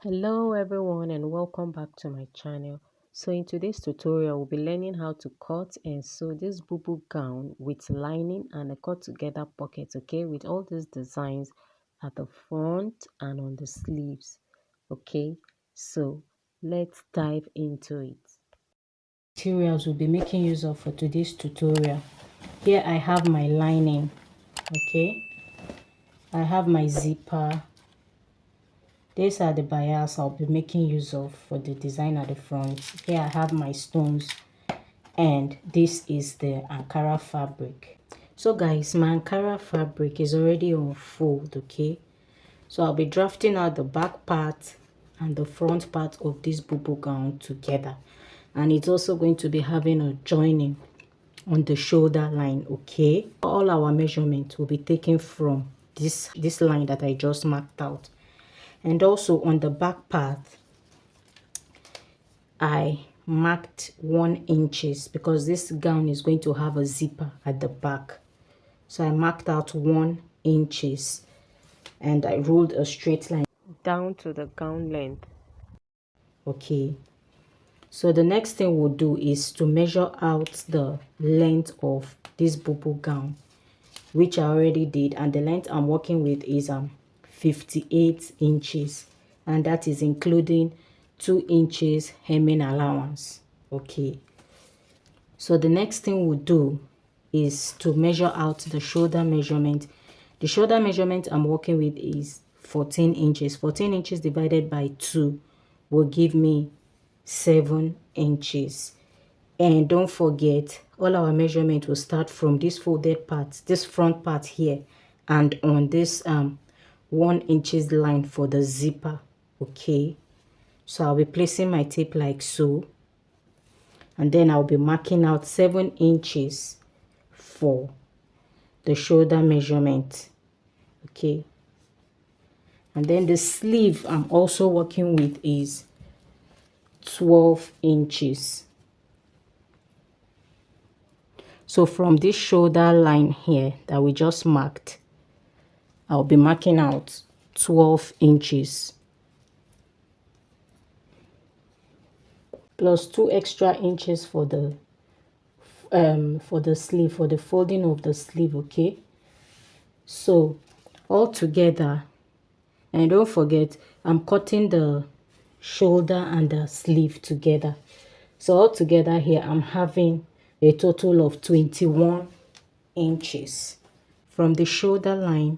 Hello everyone and welcome back to my channel. So in today's tutorial we'll be learning how to cut and sew this bubu gown with lining and a cut together pocket, okay, with all these designs at the front and on the sleeves. Okay, so let's dive into it. Materials we'll be making use of for today's tutorial. Here I have my lining, okay, I have my zipper. These are the bias I'll be making use of for the design at the front. Here I have my stones and this is the Ankara fabric. So guys, my Ankara fabric is already on fold, okay? So I'll be drafting out the back part and the front part of this bubu gown together. And it's also going to be having a joining on the shoulder line, okay? All our measurements will be taken from this line that I just marked out. And also on the back part, I marked 1 inches because this gown is going to have a zipper at the back. So I marked out 1 inches and I ruled a straight line down to the gown length. Okay. So the next thing we'll do is to measure out the length of this bubu gown, which I already did, and the length I'm working with is 58 inches, and that is including 2 inches hemming allowance. Okay, so the next thing we'll do is to measure out the shoulder measurement. The shoulder measurement I'm working with is 14 inches. 14 inches divided by 2 will give me 7 inches. And don't forget, all our measurement will start from this folded part, this front part here, and on this 1 inches line for the zipper. Okay, so I'll be placing my tape like so, and then I'll be marking out 7 inches for the shoulder measurement. Okay, and then the sleeve I'm also working with is 12 inches. So from this shoulder line here that we just marked, I'll be marking out 12 inches plus 2 extra inches for the sleeve, for the folding of the sleeve. Okay, so all together, and don't forget I'm cutting the shoulder and the sleeve together. So all together here I'm having a total of 21 inches from the shoulder line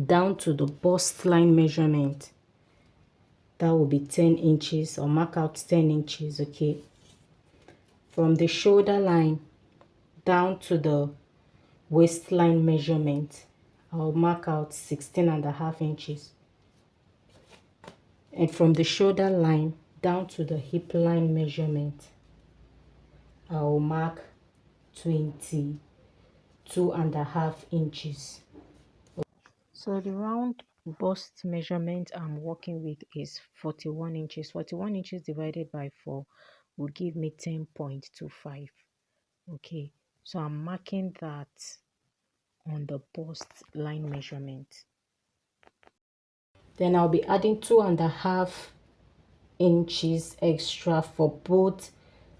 down to the bust line measurement. That will be 10 inches. I'll mark out 10 inches. Okay, from the shoulder line down to the waistline measurement, I'll mark out 16.5 inches. And from the shoulder line down to the hip line measurement, I'll mark 22.5 inches. So the round bust measurement I'm working with is 41 inches. 41 inches divided by 4 will give me 10.25. Okay, so I'm marking that on the bust line measurement. Then I'll be adding 2.5 inches extra for both,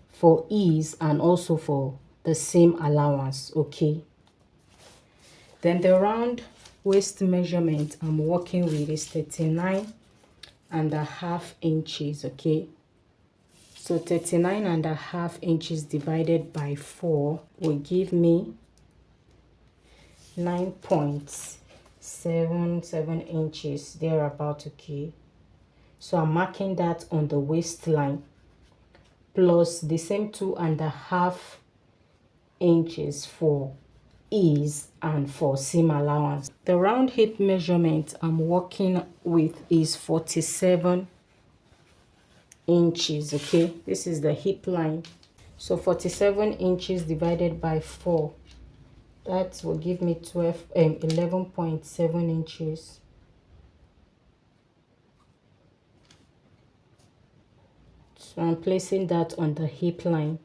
for ease and also for the same allowance. Okay, then the round waist measurement I'm working with is 39.5 inches. Okay, so 39.5 inches divided by 4 will give me 9.77 inches thereabout. Okay, so I'm marking that on the waistline plus the same 2.5 inches for ease and for seam allowance. The round hip measurement I'm working with is 47 inches. Okay, this is the hip line. So 47 inches divided by 4, that will give me 11.7 inches. So I'm placing that on the hip line,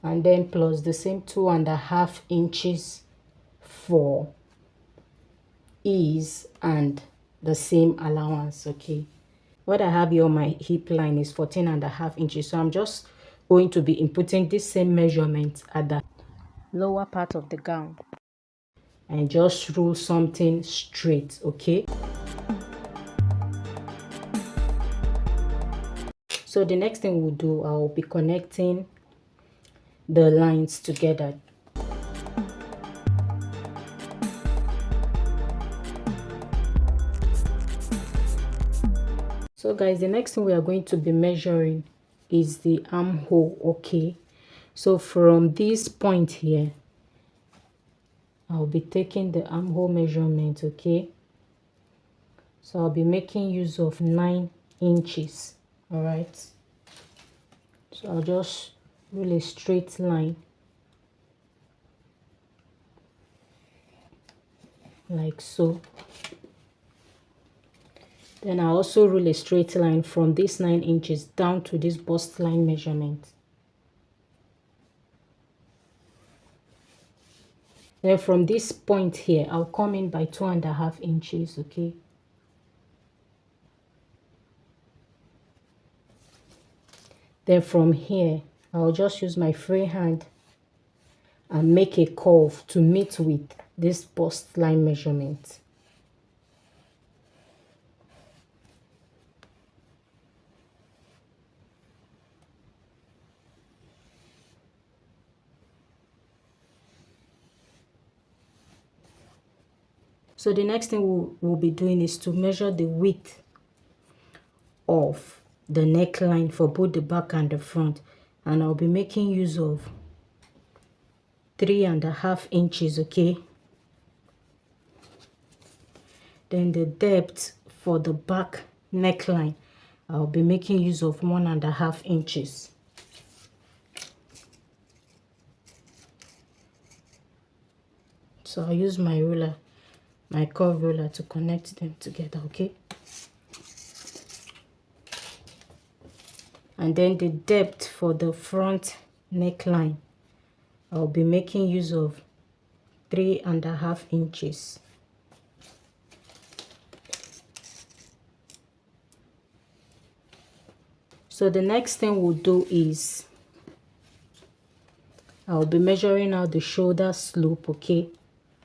and then plus the same 2.5 inches for ease and the same allowance. Okay, what I have here on my hip line is 14.5 inches, so I'm just going to be inputting this same measurement at the lower part of the gown and just rule something straight. Okay, so the next thing we'll do, I'll be connecting the lines together. So guys, the next thing we are going to be measuring is the armhole. Okay, so from this point here, I'll be taking the armhole measurement. Okay, so I'll be making use of 9 inches. All right, so I'll just rule a straight line like so. Then I also rule a straight line from this 9 inches down to this bust line measurement. Then from this point here, I'll come in by 2.5 inches. Okay, then from here, I'll just use my free hand and make a curve to meet with this bust line measurement. So the next thing we'll be doing is to measure the width of the neckline for both the back and the front, and I'll be making use of 3.5 inches. Okay, then the depth for the back neckline, I'll be making use of 1.5 inches. So I'll use my ruler, my curve ruler, to connect them together. Okay, and then the depth for the front neckline, I'll be making use of 3.5 inches. So the next thing we'll do is I'll be measuring out the shoulder slope. Okay,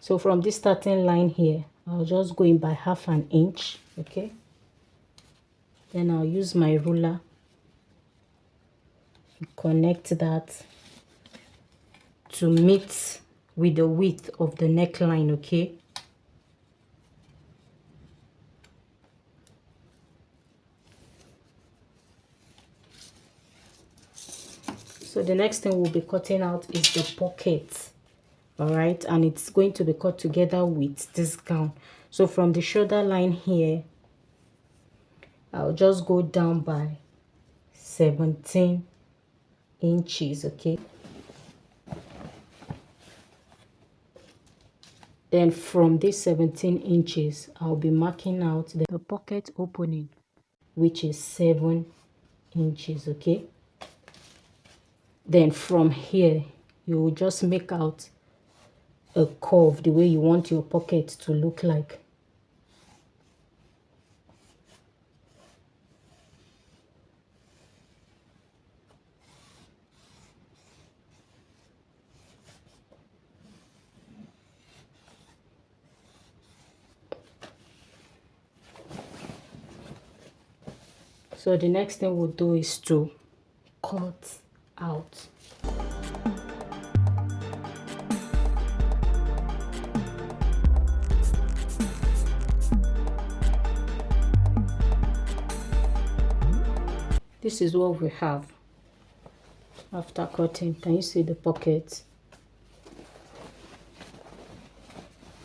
so from this starting line here, I'll just go in by 1/2 inch. Okay, then I'll use my ruler to connect that to meet with the width of the neckline. Okay, so the next thing we'll be cutting out is the pocket. All right, and it's going to be cut together with this gown. So from the shoulder line here, I'll just go down by 17 inches. Okay, then from this 17 inches, I'll be marking out the pocket opening, which is 7 inches. Okay, then from here, you will just make out a curve the way you want your pocket to look like. So the next thing we'll do is to cut out. This is what we have after cutting. Can you see the pocket?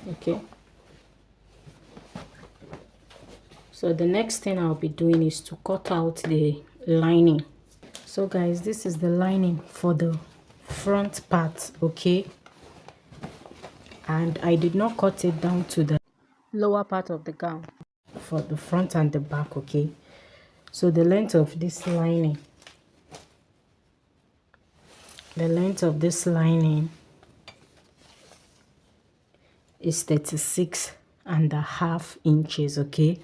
Okay, so the next thing I'll be doing is to cut out the lining. So guys, this is the lining for the front part. Okay, and I did not cut it down to the lower part of the gown for the front and the back. Okay, so the length of this lining, is 36 and a half inches, okay?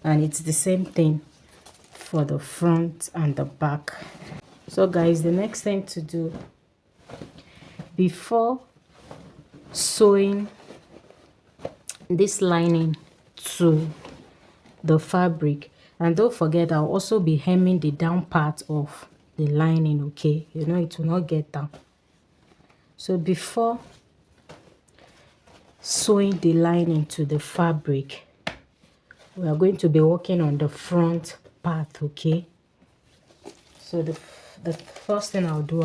And it's the same thing for the front and the back. So guys, the next thing to do before sewing this lining to the fabric, and don't forget I'll also be hemming the down part of the lining, okay? You know, it will not get down. So before sewing the lining to the fabric, we are going to be working on the front part, okay? So the first thing I'll do,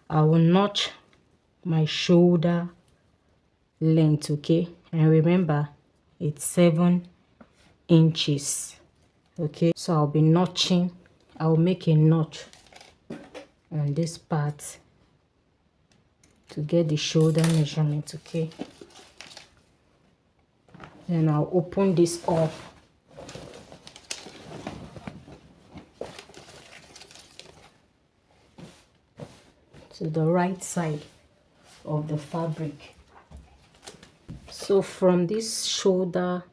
I will notch my shoulder length, okay? And remember, it's 7 inches, okay? So I'll be notching. I'll make a notch on this part to get the shoulder measurement, okay? Then I'll open this up to the right side of the fabric. So from this shoulder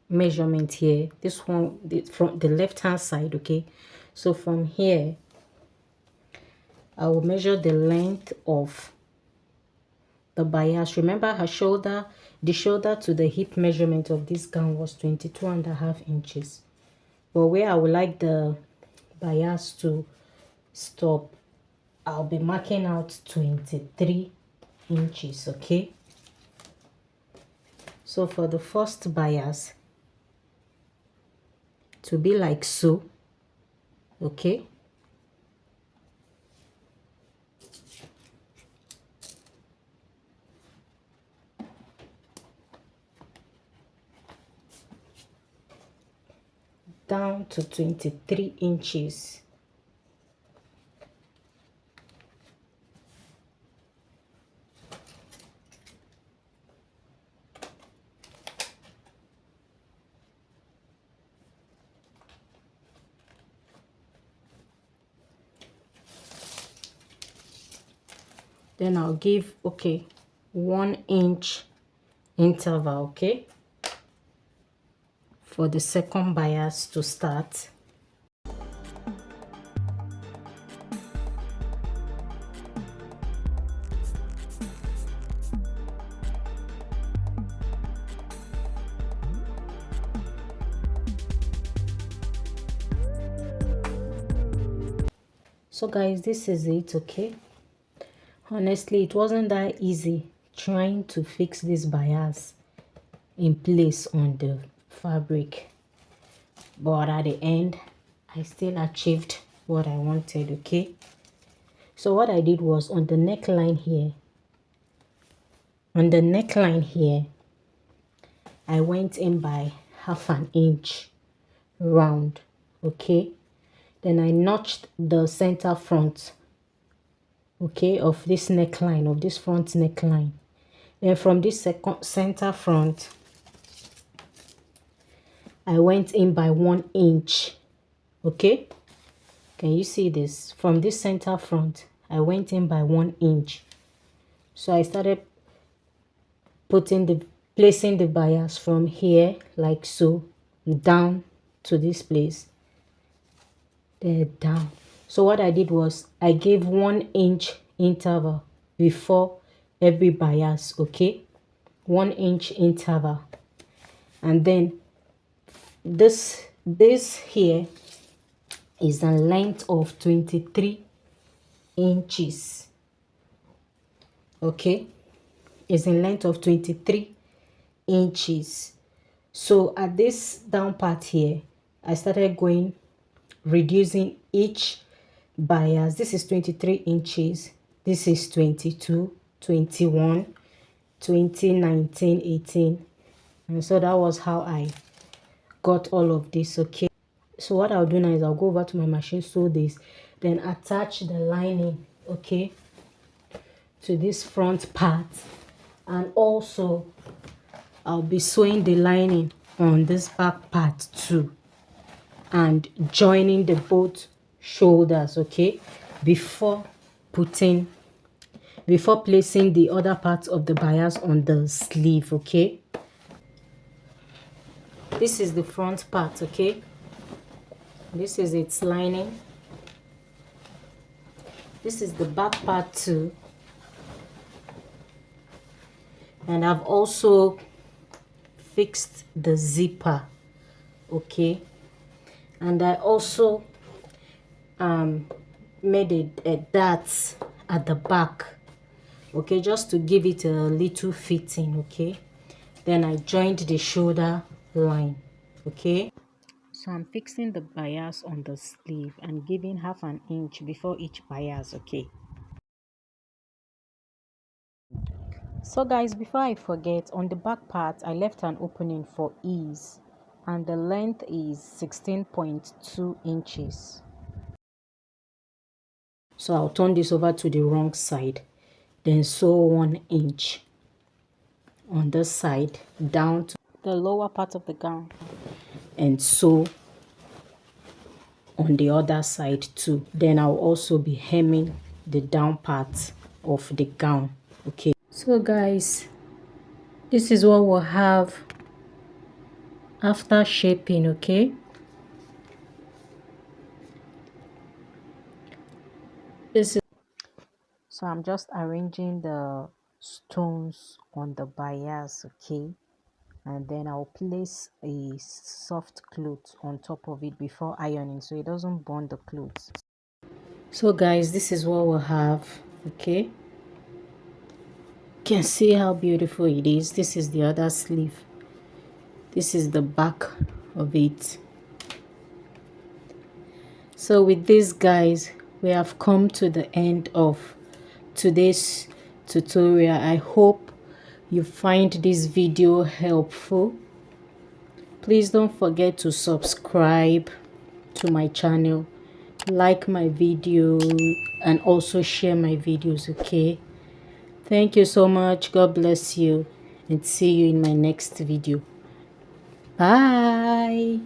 measurement here, this one, from the left hand side, okay? So from here, I will measure the length of the bias. Remember her shoulder, the shoulder to the hip measurement of this gown was 22.5 inches. But where I would like the bias to stop, I'll be marking out 23 inches, okay? So for the first bias, to be like so, okay? Down to 23 inches. Then I'll give, okay, 1 inch interval, okay, for the second bias to start. So guys, this is it, okay? Honestly, it wasn't that easy trying to fix this bias in place on the fabric, but at the end I still achieved what I wanted, okay? So what I did was on the neckline here, I went in by 1/2 inch round, okay? Then I notched the center front, okay, of this neckline, of this front neckline. Then from this center front, I went in by 1 inch, okay? Can you see this? From this center front, I went in by 1 inch. So I started placing the bias from here, like so, down to this place, there, down. So what I did was I gave 1 inch interval before every bias, okay? 1 inch interval. And then this here is a length of 23 inches, okay? Is in length of 23 inches. So at this down part here, I started reducing each bias. This is 23 inches, this is 22, 21, 20, 19, 18, and so that was how I got all of this, okay? So what I'll do now is I'll go over to my machine, sew this, then attach the lining, okay, to this front part. And also I'll be sewing the lining on this back part too, and joining the both shoulders, okay, before placing the other part of the bias on the sleeve, okay? this is the front part, okay? This is its lining. This is the back part too. And I've also fixed the zipper, okay? And I also made a dart at the back, okay, just to give it a little fitting, okay? Then I joined the shoulder line, okay? So I'm fixing the bias on the sleeve and giving half an inch before each bias, okay? So guys, before I forget, on the back part I left an opening for ease, and the length is 16.2 inches. So I'll turn this over to the wrong side, then sew 1 inch on this side down to the lower part of the gown, and sew on the other side too. Then I'll also be hemming the down part of the gown, okay? So guys, this is what we'll have after shaping, okay? This is, so I'm just arranging the stones on the bias, okay? And then I'll place a soft cloth on top of it before ironing so it doesn't burn the clothes. So guys, this is what we'll have, okay? You can see how beautiful it is. This is the other sleeve. This is the back of it. So with this guys, we have come to the end of today's tutorial. I hope you find this video helpful. Please don't forget to subscribe to my channel, like my video, and also share my videos, okay? Thank you so much. God bless you, and see you in my next video. Bye.